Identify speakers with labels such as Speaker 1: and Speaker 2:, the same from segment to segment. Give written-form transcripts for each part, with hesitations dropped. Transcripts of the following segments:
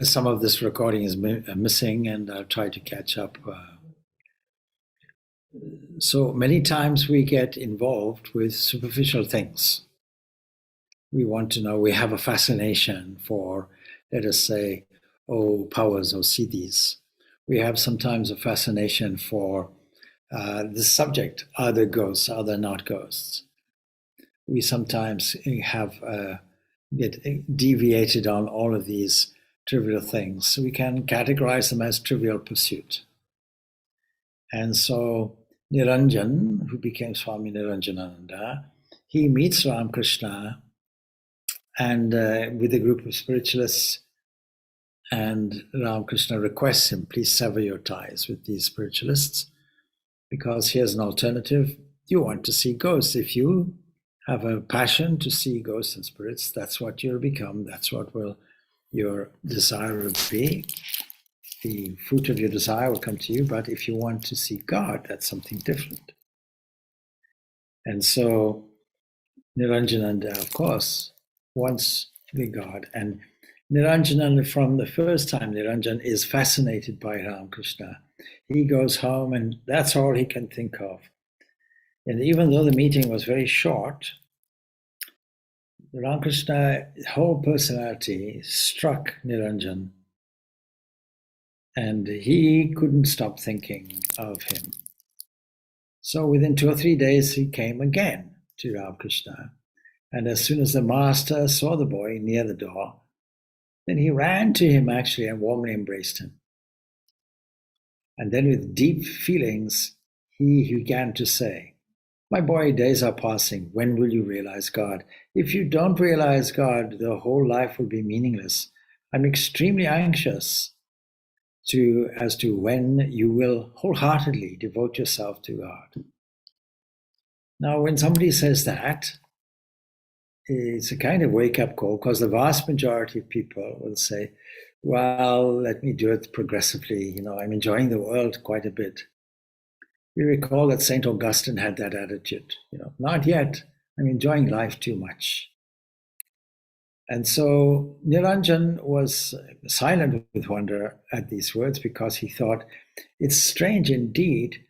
Speaker 1: some of this recording is missing, and I'll try to catch up. So many times we get involved with superficial things. We want to know, we have a fascination for, let us say, powers or siddhis. We have sometimes a fascination for the subject, are there ghosts, are there not ghosts? We sometimes have get deviated on all of these trivial things. So we can categorize them as trivial pursuit. And so Niranjan, who became Swami Niranjanananda, he meets Ramakrishna and with a group of spiritualists, and Ramakrishna requests him, please sever your ties with these spiritualists, because here's an alternative. You want to see ghosts. If you have a passion to see ghosts and spirits, that's what you'll become. That's what your desire will be. The fruit of your desire will come to you. But if you want to see God, that's something different. And so Niranjananda, of course, wants the God. And Niranjananda, from the first time, Niranjan is fascinated by Ramakrishna. He goes home and that's all he can think of. And even though the meeting was very short, Ramakrishna's whole personality struck Niranjan, and he couldn't stop thinking of him. So within 2 or 3 days, he came again to Ramakrishna. And as soon as the master saw the boy near the door, then he ran to him actually and warmly embraced him. And then with deep feelings, he began to say, my boy, days are passing. When will you realize God? If you don't realize God, the whole life will be meaningless. I'm extremely anxious as to when you will wholeheartedly devote yourself to God. Now, when somebody says that, it's a kind of wake-up call, because the vast majority of people will say, well, let me do it progressively. I'm enjoying the world quite a bit. We recall that St. Augustine had that attitude. Not yet. I'm enjoying life too much. And so Niranjan was silent with wonder at these words, because he thought, it's strange indeed.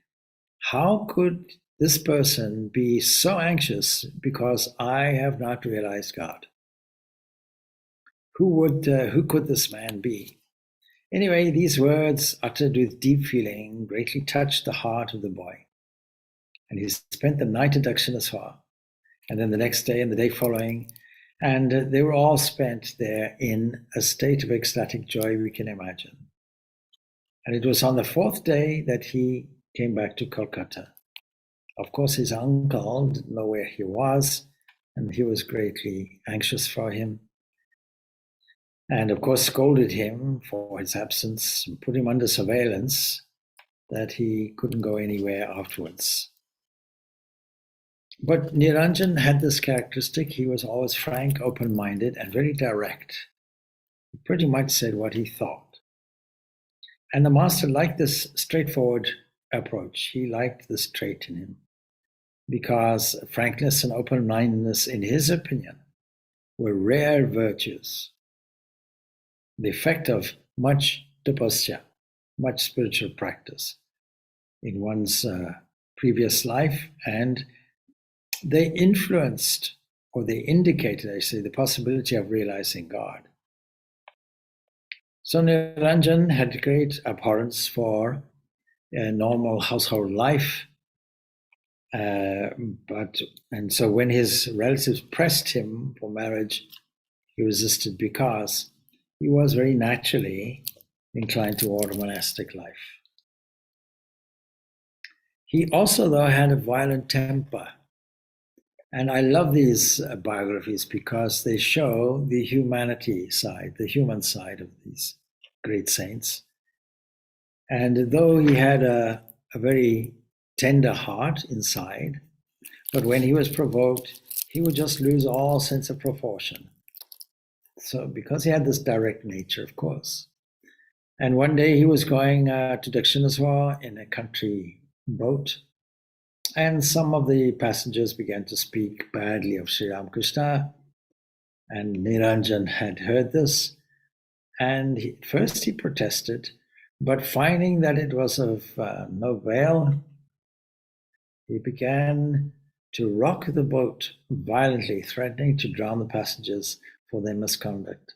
Speaker 1: How could this person be so anxious because I have not realized God? Who could this man be? Anyway, these words, uttered with deep feeling, greatly touched the heart of the boy. And he spent the night at Dakshinaswar, and then the next day and the day following, and they were all spent there in a state of ecstatic joy we can imagine. And it was on the 4th day that he came back to Kolkata. Of course, his uncle didn't know where he was, and he was greatly anxious for him. And of course scolded him for his absence and put him under surveillance that he couldn't go anywhere afterwards. But Niranjan had this characteristic. He was always frank, open-minded, and very direct. He pretty much said what he thought. And the master liked this straightforward approach. He liked this trait in him, because frankness and open-mindedness, in his opinion, were rare virtues. The effect of much tapasya, much spiritual practice in one's previous life, and they influenced, or they indicated, I say, the possibility of realizing God. So Niranjan had great abhorrence for a normal household life, and so when his relatives pressed him for marriage, he resisted, because he was very naturally inclined toward a monastic life. He also, though, had a violent temper. And I love these biographies because they show the humanity side, the human side of these great saints. And though he had a very tender heart inside, but when he was provoked, he would just lose all sense of proportion. So because he had this direct nature, of course. And one day he was going to Dakshinaswar in a country boat, and some of the passengers began to speak badly of Sri Ramakrishna, and Niranjan had heard this, And at first he protested, but finding that it was of no avail, he began to rock the boat violently, threatening to drown the passengers for their misconduct.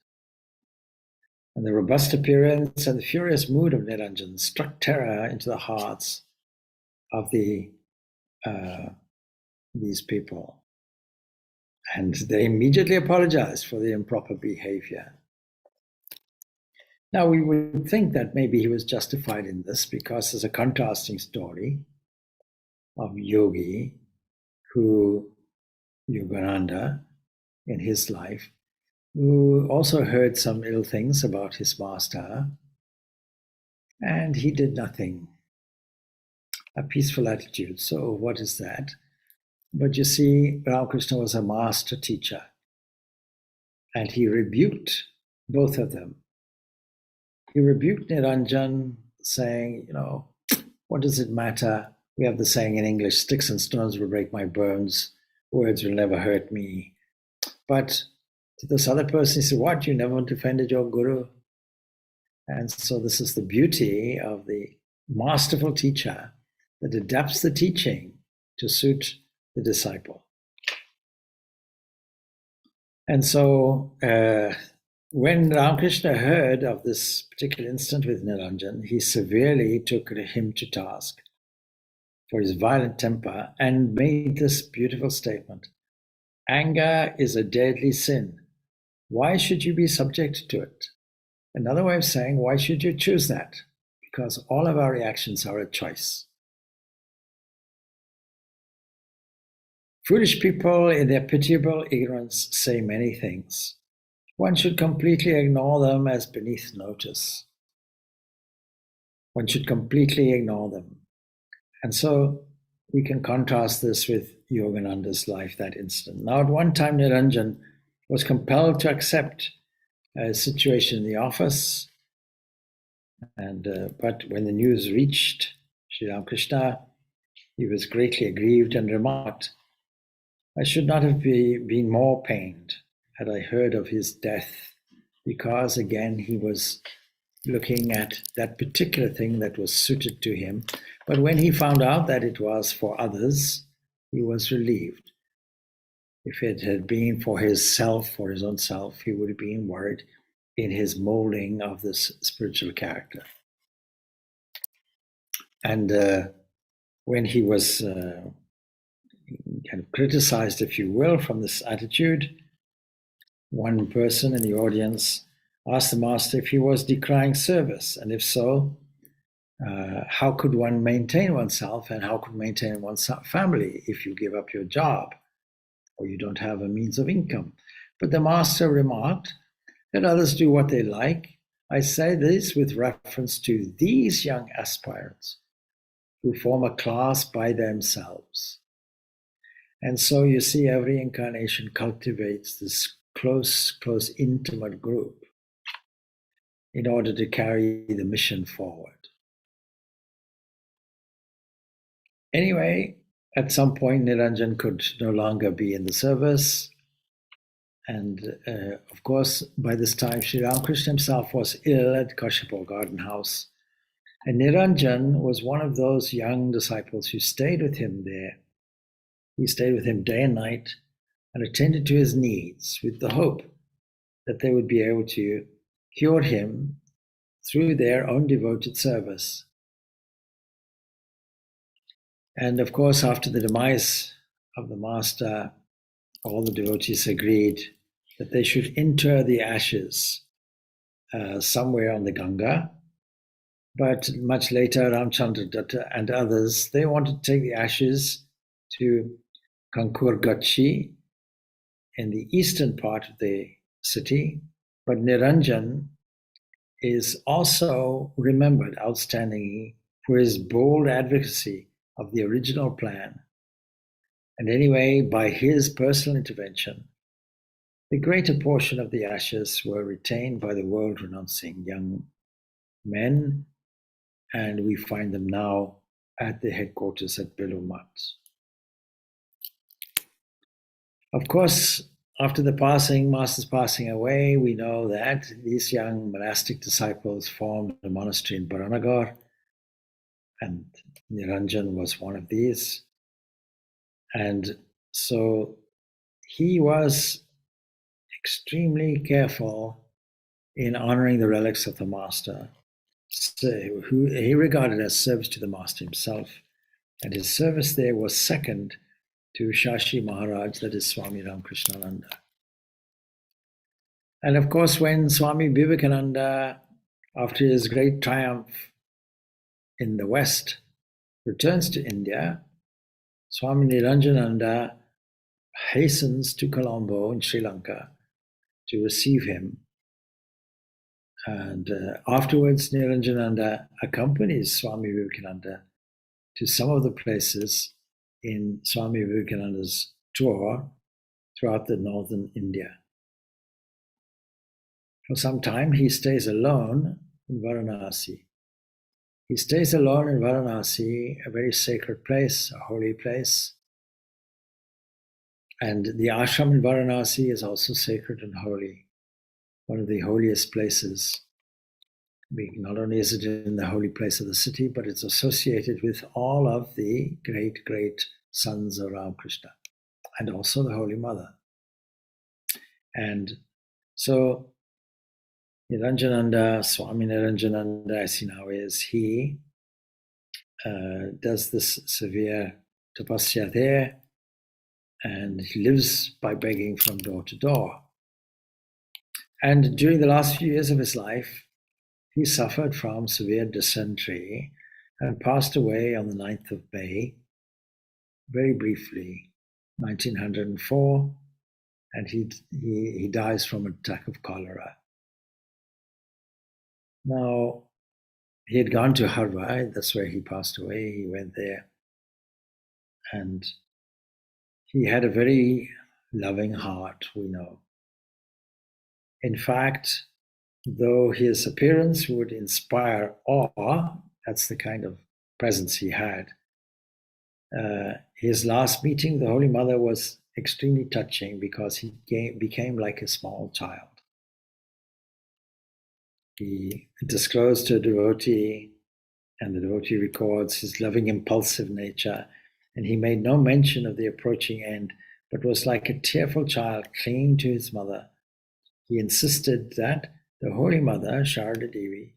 Speaker 1: And the robust appearance and the furious mood of Niranjan struck terror into the hearts of these people. And they immediately apologized for the improper behavior. Now, we would think that maybe he was justified in this because there's a contrasting story of Yogi, Yogananda, in his life, who also heard some ill things about his master, and he did nothing. A peaceful attitude. So what is that? But you see, Ramakrishna was a master teacher, and he rebuked both of them. He rebuked Niranjan, saying, what does it matter? We have the saying in English, sticks and stones will break my bones, words will never hurt me. But to this other person, he said, what, you never defended your guru? And so this is the beauty of the masterful teacher that adapts the teaching to suit the disciple. And so when Ramakrishna heard of this particular incident with Niranjan, he severely took him to task for his violent temper and made this beautiful statement: anger is a deadly sin. Why should you be subject to it? Another way of saying, why should you choose that? Because all of our reactions are a choice. Foolish people, in their pitiable ignorance, say many things. One should completely ignore them as beneath notice. One should completely ignore them. And so we can contrast this with Yogananda's life, that incident. Now, at one time, Niranjan was compelled to accept a situation in the office, but when the news reached Sri Ramakrishna, he was greatly aggrieved and remarked, I should not have been more pained had I heard of his death, because again he was looking at that particular thing that was suited to him. But when he found out that it was for others, he was relieved. If it had been for his self, for his own self, he would have been worried in his molding of this spiritual character. And when he was kind of criticized, if you will, from this attitude, one person in the audience asked the master if he was decrying service, and if so, how could one maintain oneself and how could maintain one's family if you give up your job or you don't have a means of income? But the master remarked, let others do what they like. I say this with reference to these young aspirants who form a class by themselves. And so you see, every incarnation cultivates this close, intimate group in order to carry the mission forward. Anyway, at some point, Niranjan could no longer be in the service. And of course, by this time, Sri Ramakrishna himself was ill at Kashyapa Garden House. And Niranjan was one of those young disciples who stayed with him there. He stayed with him day and night and attended to his needs with the hope that they would be able to cure him through their own devoted service. And of course, after the demise of the master, all the devotees agreed that they should inter the ashes somewhere on the Ganga. But much later, Ramchandra Datta and others, they wanted to take the ashes to Kankurgachi in the eastern part of the city. But Niranjan is also remembered outstandingly for his bold advocacy of the original plan. And anyway, by his personal intervention, the greater portion of the ashes were retained by the world-renouncing young men, and we find them now at the headquarters at Belumat. Of course, after the Master's passing away, we know that these young monastic disciples formed a monastery in Baranagar, and Niranjan was one of these. And so he was extremely careful in honoring the relics of the Master, who he regarded as service to the Master himself. And his service there was second to Shashi Maharaj, that is Swami Ramakrishnananda. And of course, when Swami Vivekananda, after his great triumph in the West, returns to India, Swami Niranjanananda hastens to Colombo in Sri Lanka to receive him. And afterwards, Niranjananda accompanies Swami Vivekananda to some of the places in Swami Vivekananda's tour throughout the northern India. For some time, he stays alone in Varanasi. He stays alone in Varanasi, a very sacred place, a holy place. And the ashram in Varanasi is also sacred and holy, one of the holiest places. Not only is it in the holy place of the city, but it's associated with all of the great, great sons of Ramakrishna, and also the Holy Mother. And so Niranjananda, Swami Niranjananda, as he now is, he does this severe tapasya there, and he lives by begging from door to door. And during the last few years of his life, he suffered from severe dysentery and passed away on the 9th of May, very briefly, 1904, and he dies from an attack of cholera. Now, he had gone to Harvard, that's where he passed away. He went there, and he had a very loving heart, we know. In fact, though his appearance would inspire awe, that's the kind of presence he had, his last meeting with the Holy Mother was extremely touching because he became like a small child. He disclosed to a devotee, and the devotee records his loving, impulsive nature, and he made no mention of the approaching end, but was like a tearful child clinging to his mother. He insisted that the Holy Mother, Sharada Devi,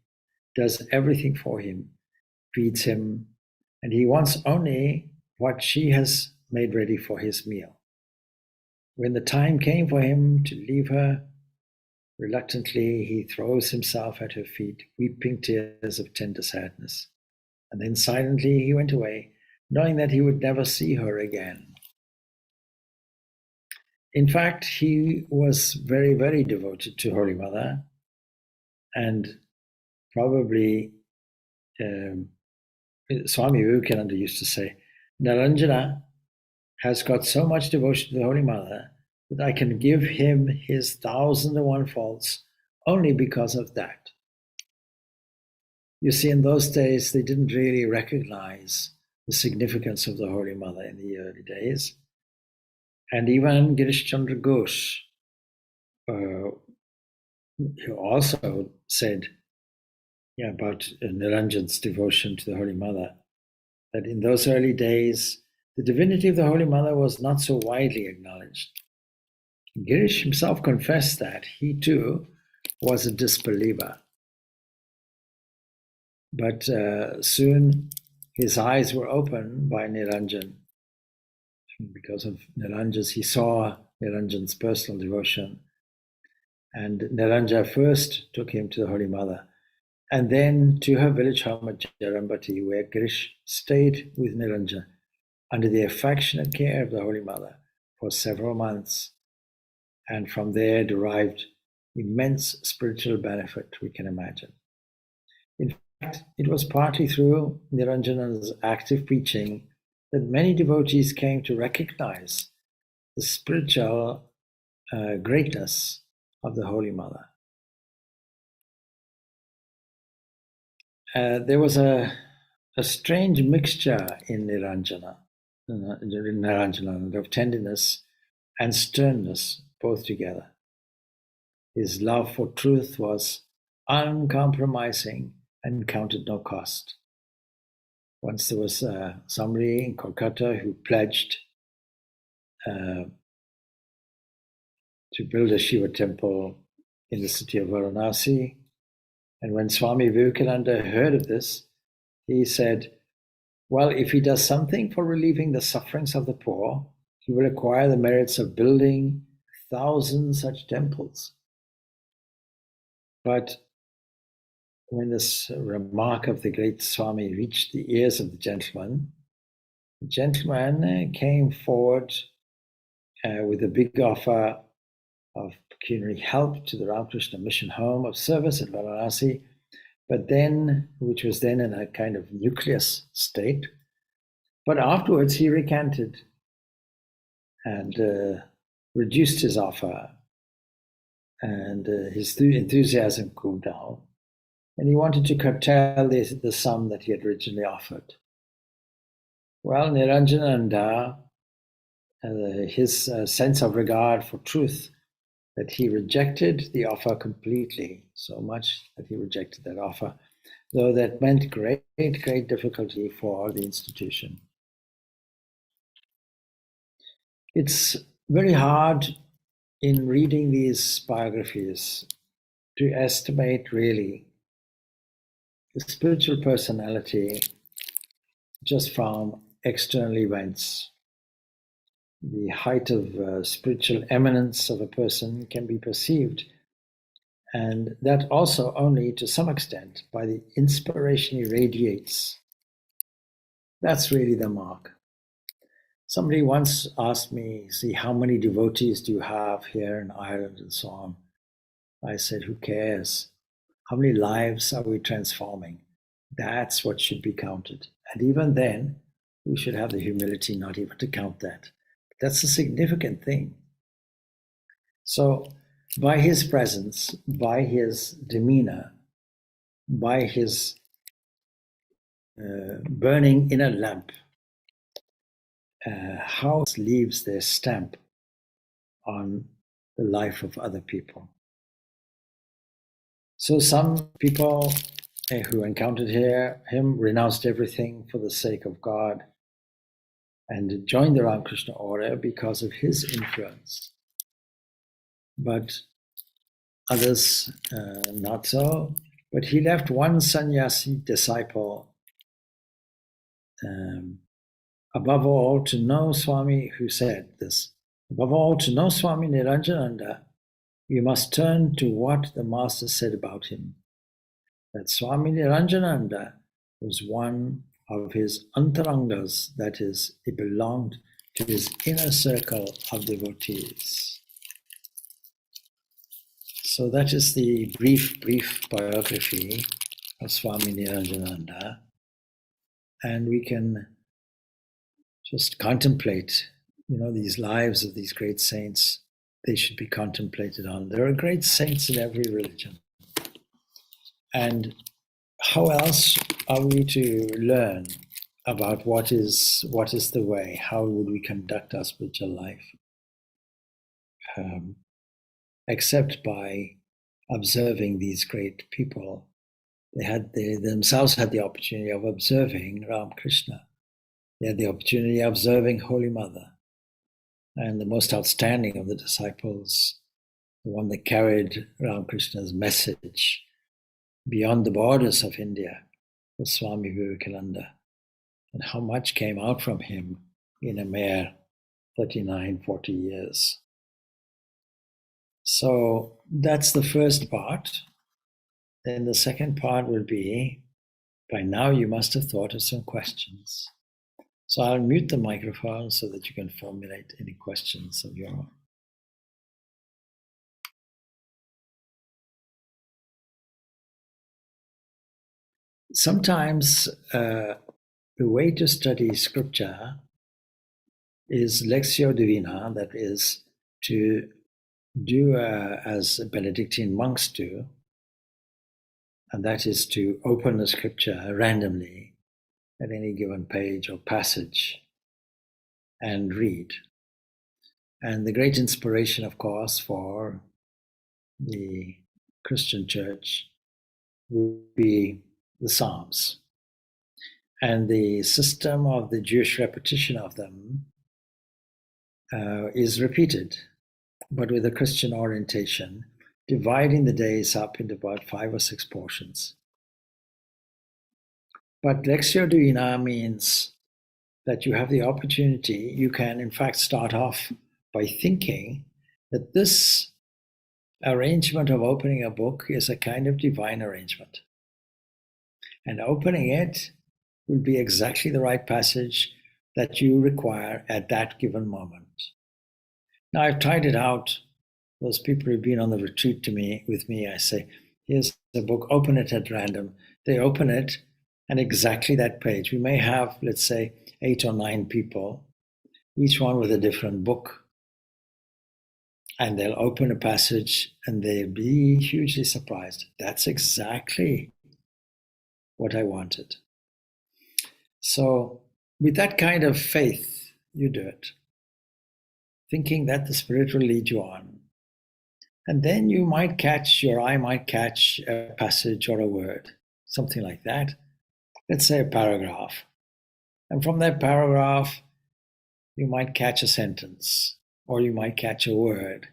Speaker 1: does everything for him, feeds him, and he wants only what she has made ready for his meal. When the time came for him to leave her, reluctantly he throws himself at her feet, weeping tears of tender sadness. And then silently he went away, knowing that he would never see her again. In fact, he was very, very devoted to Holy Mother, and probably Swami Vivekananda used to say, Niranjana has got so much devotion to the Holy Mother that I can give him his 1,001 faults only because of that. You see, in those days, they didn't really recognize the significance of the Holy Mother in the early days. And even Girish Chandra Ghosh, who also said about Niranjan's devotion to the Holy Mother, that in those early days, the divinity of the Holy Mother was not so widely acknowledged. Girish himself confessed that he too was a disbeliever. But soon his eyes were opened by Niranjan. Because of Niranjan's, he saw Niranjan's personal devotion. And Niranja first took him to the Holy Mother, and then to her village home at Jarambati, where Girish stayed with Niranjan under the affectionate care of the Holy Mother for several months, and from there derived immense spiritual benefit, we can imagine. In fact, it was partly through Niranjananda's active preaching that many devotees came to recognize the spiritual greatness of the Holy Mother. There was a strange mixture in Niranjanananda of tenderness and sternness both together. His love for truth was uncompromising and counted no cost. Once there was somebody in Kolkata who pledged to build a Shiva temple in the city of Varanasi. And when Swami Vivekananda heard of this, he said, well, if he does something for relieving the sufferings of the poor, he will acquire the merits of building 1,000 such temples. But when this remark of the great Swami reached the ears of the gentleman came forward with a big offer of pecuniary help to the Ramakrishna Mission Home of Service at Varanasi, but then, which was then in a kind of nucleus state. But afterwards he recanted and reduced his offer, and his enthusiasm cooled down, and he wanted to curtail the sum that he had originally offered. Well, Niranjanananda, his sense of regard for truth, that he rejected the offer completely, so much that he rejected that offer, though that meant great difficulty for the institution. It's very hard in reading these biographies to estimate really the spiritual personality just from external events. The height of spiritual eminence of a person can be perceived, and that also only to some extent by the inspiration he radiates. That's really the mark. Somebody once asked me, see, how many devotees do you have here in Ireland and so on? I said, who cares? How many lives are we transforming? That's what should be counted. And even then, we should have the humility not even to count that. That's a significant thing. So by his presence, by his demeanor, by his burning in a lamp, how it leaves their stamp on the life of other people. So some people who encountered him renounced everything for the sake of God and joined the Ramakrishna order because of his influence. But others not so. But he left one sannyasi disciple, above all to know Swami, who said this, above all to know Swami Niranjanananda, you must turn to what the Master said about him, that Swami Niranjanananda was one of his antarangas, that is, he belonged to his inner circle of devotees. So that is the brief biography of Swami Niranjanananda, and we can just contemplate, these lives of these great saints. They should be contemplated on. There are great saints in every religion. And how else are we to learn about what is the way? How would we conduct our spiritual life? Except by observing these great people. They themselves had the opportunity of observing Ramakrishna. They had the opportunity of observing Holy Mother. And the most outstanding of the disciples, the one that carried Ramakrishna's message beyond the borders of India, was Swami Vivekananda. And how much came out from him in a mere 39, 40 years. So that's the first part. Then the second part will be, by now you must have thought of some questions. So I'll mute the microphone so that you can formulate any questions of your own. Sometimes the way to study scripture is lectio divina, that is to do as Benedictine monks do, and that is to open the scripture randomly at any given page or passage and read. And the great inspiration, of course, for the Christian church would be the Psalms. And the system of the Jewish repetition of them is repeated, but with a Christian orientation, dividing the days up into about 5 or 6 portions. But Lectio Divina means that you have the opportunity, you can in fact start off by thinking that this arrangement of opening a book is a kind of divine arrangement. And opening it will be exactly the right passage that you require at that given moment. Now, I've tried it out. Those people who've been on the retreat with me, I say, here's the book, open it at random. They open it, and exactly that page. We may have, let's say, 8 or 9 people, each one with a different book. And they'll open a passage and they'll be hugely surprised. That's exactly what I wanted. So with that kind of faith, you do it, thinking that the Spirit will lead you on. And then your eye might catch a passage or a word, something like that. Let's say a paragraph. And from that paragraph, you might catch a sentence or you might catch a word.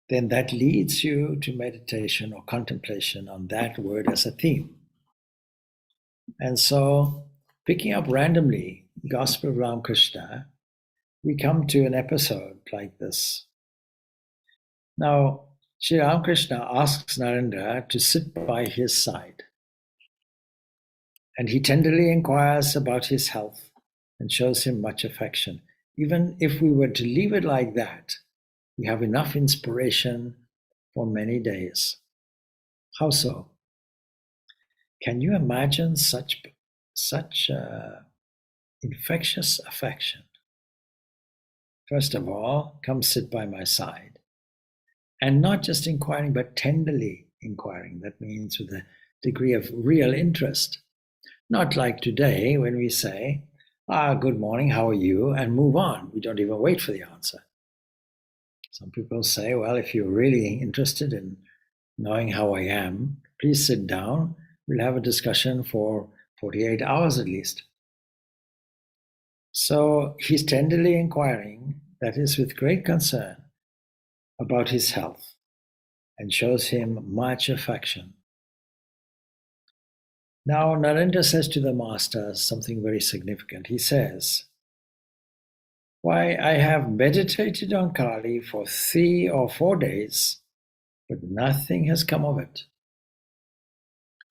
Speaker 1: Then that leads you to meditation or contemplation on that word as a theme. And so, picking up randomly Gospel of Ramakrishna, we come to an episode like this. Now, Sri Ramakrishna asks Narendra to sit by his side. And he tenderly inquires about his health and shows him much affection. Even if we were to leave it like that, we have enough inspiration for many days. How so? Can you imagine such infectious affection? First of all, come sit by my side. And not just inquiring, but tenderly inquiring. That means with a degree of real interest. Not like today when we say, good morning, how are you? And move on. We don't even wait for the answer. Some people say, well, if you're really interested in knowing how I am, please sit down. We'll have a discussion for 48 hours at least. So he's tenderly inquiring, that is with great concern, about his health and shows him much affection. Now, Narendra says to the master something very significant. He says, why, I have meditated on Kali for 3 or 4 days, but nothing has come of it.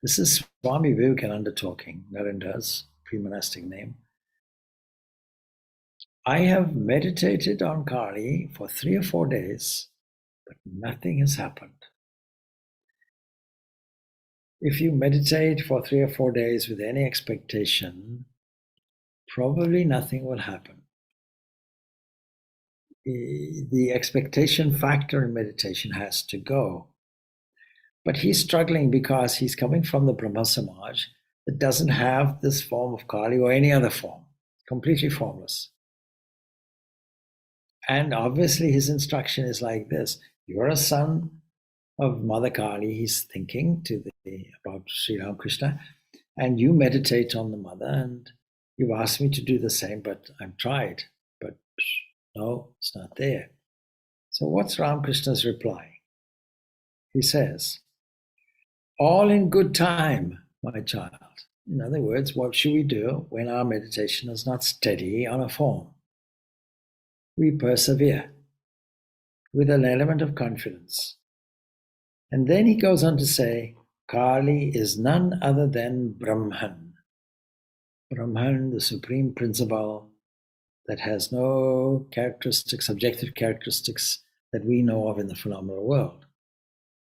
Speaker 1: This is Swami Vivekananda talking, Narendra's pre-monastic name. I have meditated on Kali for 3 or 4 days, but nothing has happened. If you meditate for 3 or 4 days with any expectation, probably nothing will happen. The expectation factor in meditation has to go. But he's struggling because he's coming from the Brahma Samaj that doesn't have this form of Kali or any other form, completely formless. And obviously his instruction is like this. You're a son of Mother Kali, he's thinking about Sri Ramakrishna, and you meditate on the mother, and you've asked me to do the same, but I've tried, but no, it's not there. So what's Ramakrishna's reply? He says, all in good time, my child. In other words, what should we do when our meditation is not steady on a form? We persevere with an element of confidence. And then he goes on to say, Kali is none other than Brahman. Brahman, the supreme principle that has no characteristics, subjective characteristics that we know of in the phenomenal world.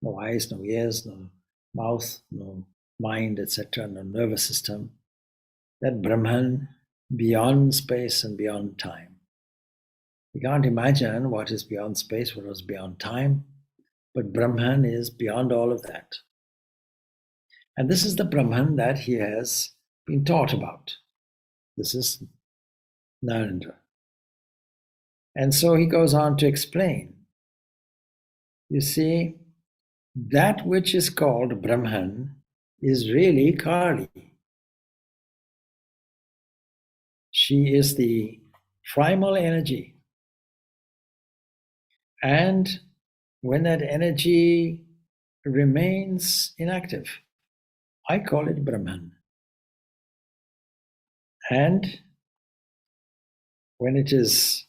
Speaker 1: No eyes, no ears, no mouth, no mind, etc., no nervous system. That Brahman beyond space and beyond time. We can't imagine what is beyond space, what is beyond time, but Brahman is beyond all of that. And this is the Brahman that he has been taught about. This is Narendra. And so he goes on to explain. You see, that which is called Brahman is really Kali. She is the primal energy. And when that energy remains inactive, I call it Brahman. And when it is,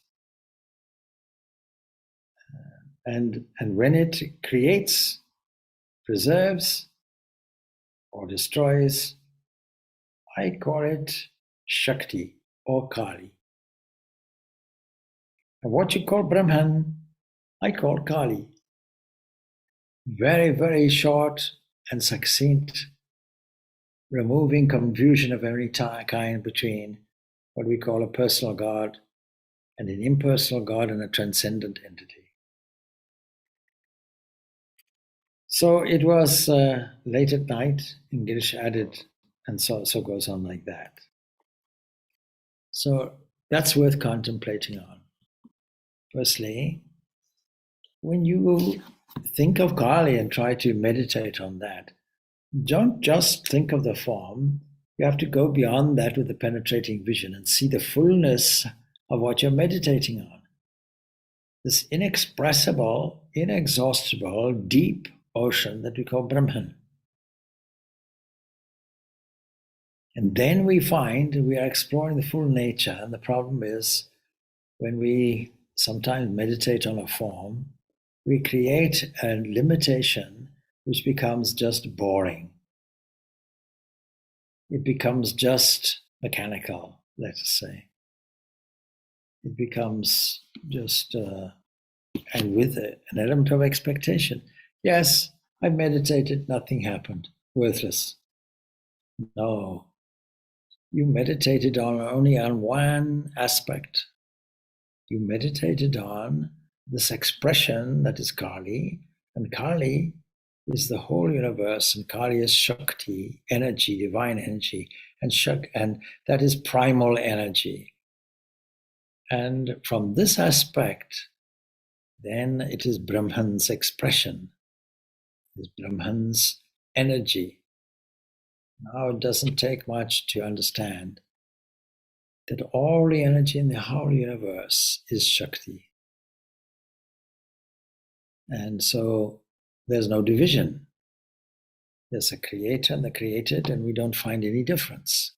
Speaker 1: and when it creates, preserves, or destroys, I call it Shakti or Kali. And what you call Brahman, I call Kali. Very, very short and succinct, removing confusion of every kind between what we call a personal God and an impersonal God and a transcendent entity. So it was late at night, and Girish added, and so goes on like that. So that's worth contemplating on. Firstly, when you think of Kali and try to meditate on that, don't just think of the form. You have to go beyond that with the penetrating vision and see the fullness of what you're meditating on. This inexpressible, inexhaustible, deep ocean that we call Brahman. And then we find we are exploring the full nature. And the problem is when we sometimes meditate on a form, we create a limitation which becomes just boring. It becomes just mechanical, let us say. It becomes just, and with it, an element of expectation. Yes, I meditated, nothing happened, worthless. No, you meditated only on one aspect. You meditated on this expression that is Kali, and Kali is the whole universe, and Kali is Shakti, energy, divine energy, and that is primal energy. And from this aspect, then it is Brahman's expression, it is Brahman's energy. Now it doesn't take much to understand that all the energy in the whole universe is Shakti. And so there's no division. There's a creator and the created, and we don't find any difference.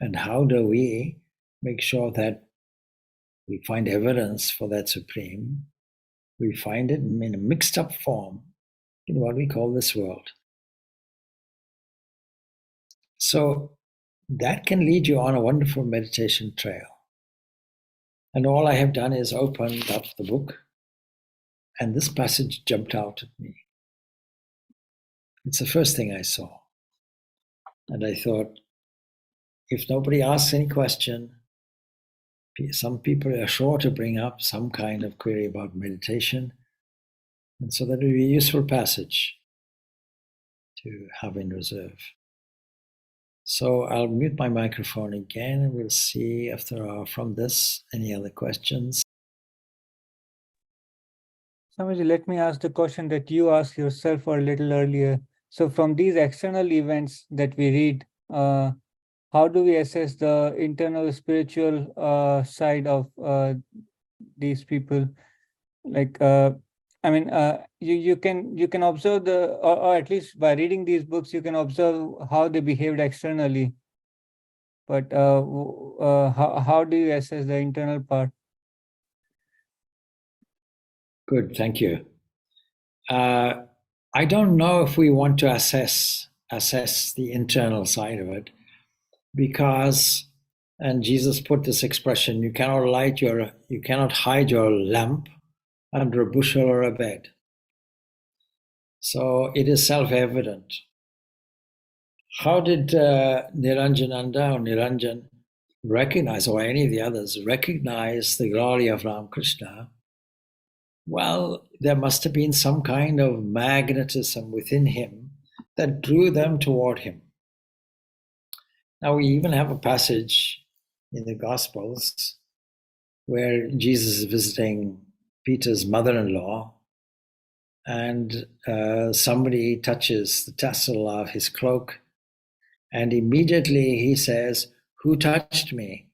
Speaker 1: And how do we make sure that we find evidence for that supreme? We find it in a mixed up form in what we call this world. So that can lead you on a wonderful meditation trail. And all I have done is opened up the book, and this passage jumped out at me. It's the first thing I saw. And I thought, if nobody asks any question, some people are sure to bring up some kind of query about meditation. And so that would be a useful passage to have in reserve. So I'll mute my microphone again, and we'll see if there are from this any other questions.
Speaker 2: Swamiji, let me ask the question that you asked yourself a little earlier. So from these external events that we read, how do we assess the internal spiritual side of these people? Like, I mean, you can observe or at least by reading these books, you can observe how they behaved externally. But how do you assess the internal part?
Speaker 1: Good, thank you. I don't know if we want to assess the internal side of it, because, and Jesus put this expression, you cannot hide your lamp under a bushel or a bed. So it is self-evident. How did Niranjanananda or Niranjan recognize, or any of the others recognize the glory of Ramakrishna? Well, there must have been some kind of magnetism within him that drew them toward him. Now, we even have a passage in the Gospels where Jesus is visiting Peter's mother-in-law, and somebody touches the tassel of his cloak, and immediately he says, "Who touched me?"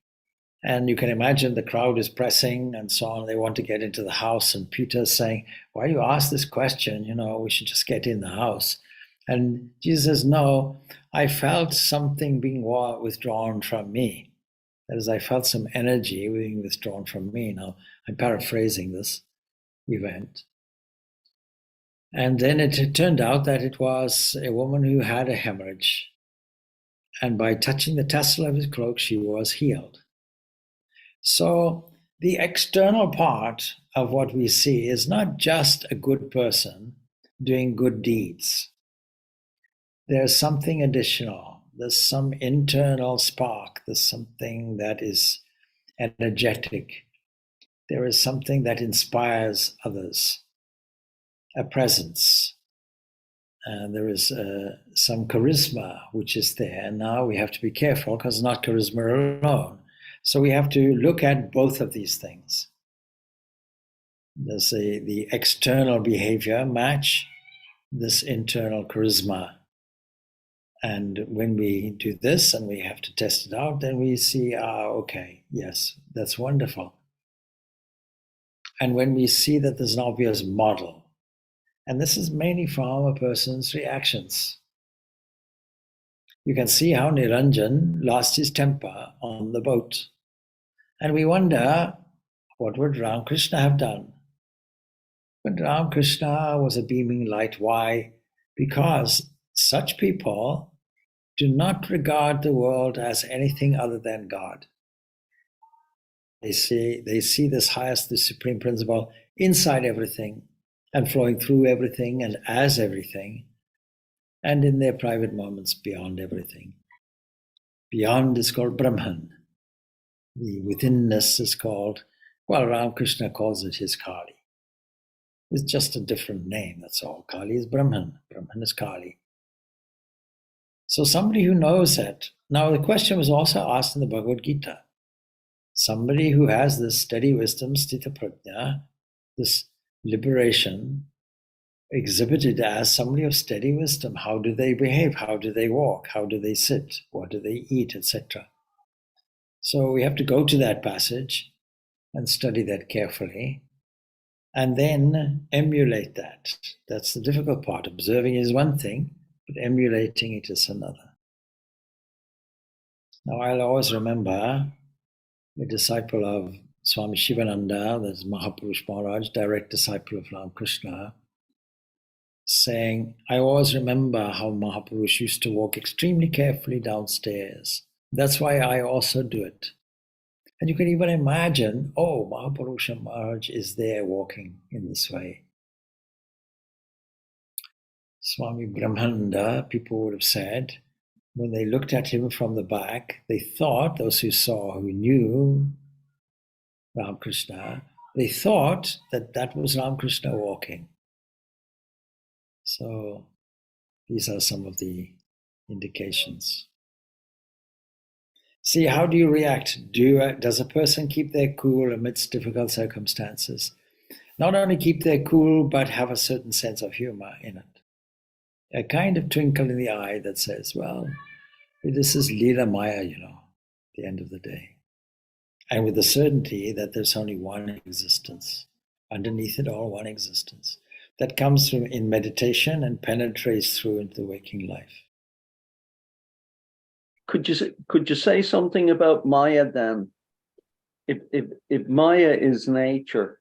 Speaker 1: And you can imagine the crowd is pressing and so on. They want to get into the house, and Peter's saying, "Why do you ask this question? We should just get in the house." And Jesus says, "No, I felt something being withdrawn from me. That is, I felt some energy being withdrawn from me." Now, I'm paraphrasing this event. And then it turned out that it was a woman who had a hemorrhage. And by touching the tassel of his cloak, she was healed. So the external part of what we see is not just a good person doing good deeds. There's something additional. There's some internal spark. There's something that is energetic. There is something that inspires others, a presence. There is some charisma which is there. And now we have to be careful because it's not charisma alone. So we have to look at both of these things. There's the external behavior match this internal charisma. And when we do this and we have to test it out, then we see, okay, yes, that's wonderful. And when we see that there's an obvious model, and this is mainly from a person's reactions. You can see how Niranjan lost his temper on the boat. And we wonder, what would Ramakrishna have done? But Ramakrishna was a beaming light. Why? Because such people do not regard the world as anything other than God. They see this highest, the supreme principle inside everything and flowing through everything and as everything, and in their private moments beyond everything. Beyond is called Brahman. The withinness is called, Ramakrishna calls it his Kali. It's just a different name, that's all. Kali is Brahman. Brahman is Kali. So somebody who knows that. Now the question was also asked in the Bhagavad Gita. Somebody who has this steady wisdom, sthita prajna, this liberation, exhibited as somebody of steady wisdom. How do they behave? How do they walk? How do they sit? What do they eat, etc.? So we have to go to that passage and study that carefully and then emulate that. That's the difficult part. Observing is one thing, but emulating it is another. Now I'll always remember a disciple of Swami Shivananda, that's Mahapurush Maharaj, direct disciple of Ramakrishna, saying, I always remember how Mahapurush used to walk extremely carefully downstairs. That's why I also do it. And you can even imagine, Mahapurush Maharaj is there walking in this way. Swami Brahmananda, people would have said, when they looked at him from the back, they thought, those who knew Ramakrishna, they thought that was Ramakrishna walking. So these are some of the indications. See, how do you react? Does a person keep their cool amidst difficult circumstances? Not only keep their cool, but have a certain sense of humor in it. A kind of twinkle in the eye that says, well, this is Leela Maya, at the end of the day. And with the certainty that there's only one existence. Underneath it all, one existence. That comes from in meditation and penetrates through into the waking life.
Speaker 3: Could you say something about Maya then? If Maya is nature,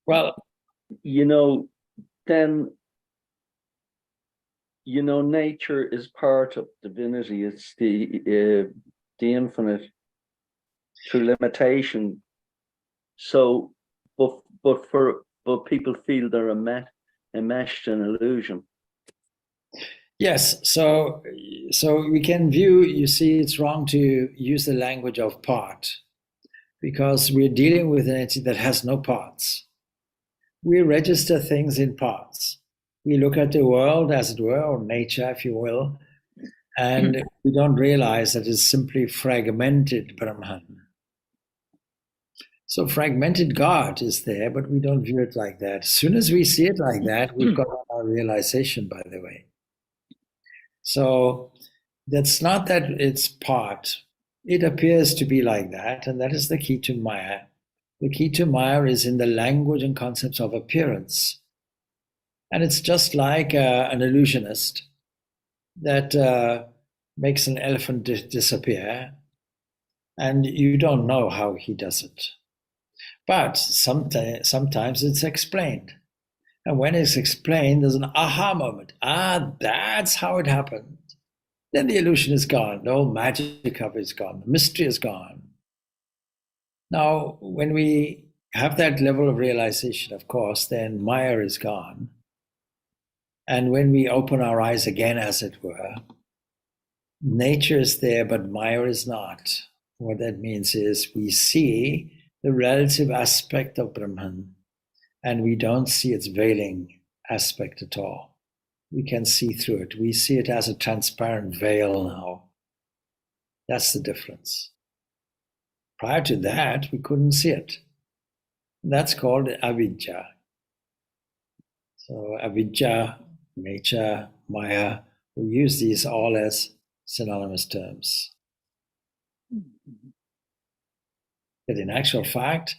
Speaker 1: well,
Speaker 3: then nature is part of divinity. It's the infinite through limitation. So, but people feel they're enmeshed in illusion.
Speaker 1: Yes, so we can view, you see, it's wrong to use the language of part because we're dealing with an entity that has no parts. We register things in parts. We look at the world, as it were, or nature, if you will, and we don't realize that it's simply fragmented Brahman. So fragmented God is there, but we don't view it like that. As soon as we see it like that, we've got our realization, by the way. So that's not that it's part. It appears to be like that, and that is the key to Maya. The key to Maya is in the language and concepts of appearance. And it's just like an illusionist that makes an elephant disappear, and you don't know how he does it. But sometimes it's explained. And when it's explained, there's an aha moment. Ah, that's how it happened. Then the illusion is gone. The whole magic of it is gone. The mystery is gone. Now, when we have that level of realization, of course, then Maya is gone. And when we open our eyes again, as it were, nature is there, but Maya is not. What that means is we see the relative aspect of Brahman, and we don't see its veiling aspect at all. We can see through it. We see it as a transparent veil now. That's the difference. Prior to that, we couldn't see it. That's called avidya. So avidya, nature, Maya, we use these all as synonymous terms. But in actual fact,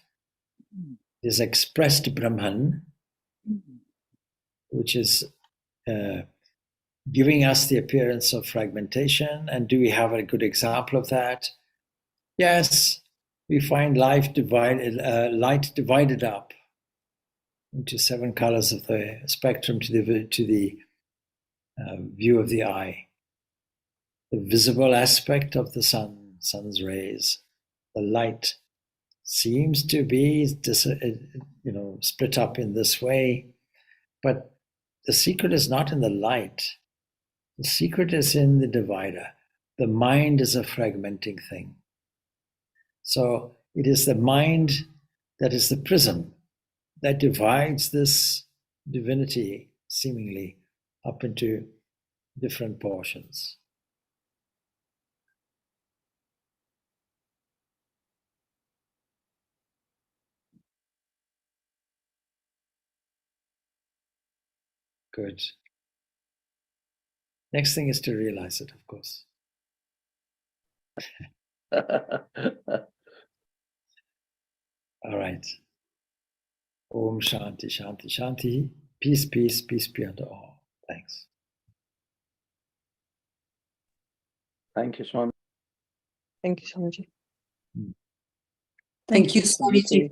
Speaker 1: this expressed Brahman, which is giving us the appearance of fragmentation. And do we have a good example of that? Yes, we find light divided up into 7 colors of the spectrum to the view of the eye. The visible aspect of the sun's rays, the light seems to be split up in this way, but the secret is not in the light. The secret is in the divider. The mind is a fragmenting thing. So it is the mind that is the prism that divides this divinity seemingly up into different portions. Good. Next thing is to realize it, of course. All right. Om Shanti, Shanti, Shanti. Peace, peace, peace be unto all. Thanks.
Speaker 3: Thank you, Swami.
Speaker 4: Thank you, Swamiji.
Speaker 1: Mm.
Speaker 4: Thank you, Swamiji.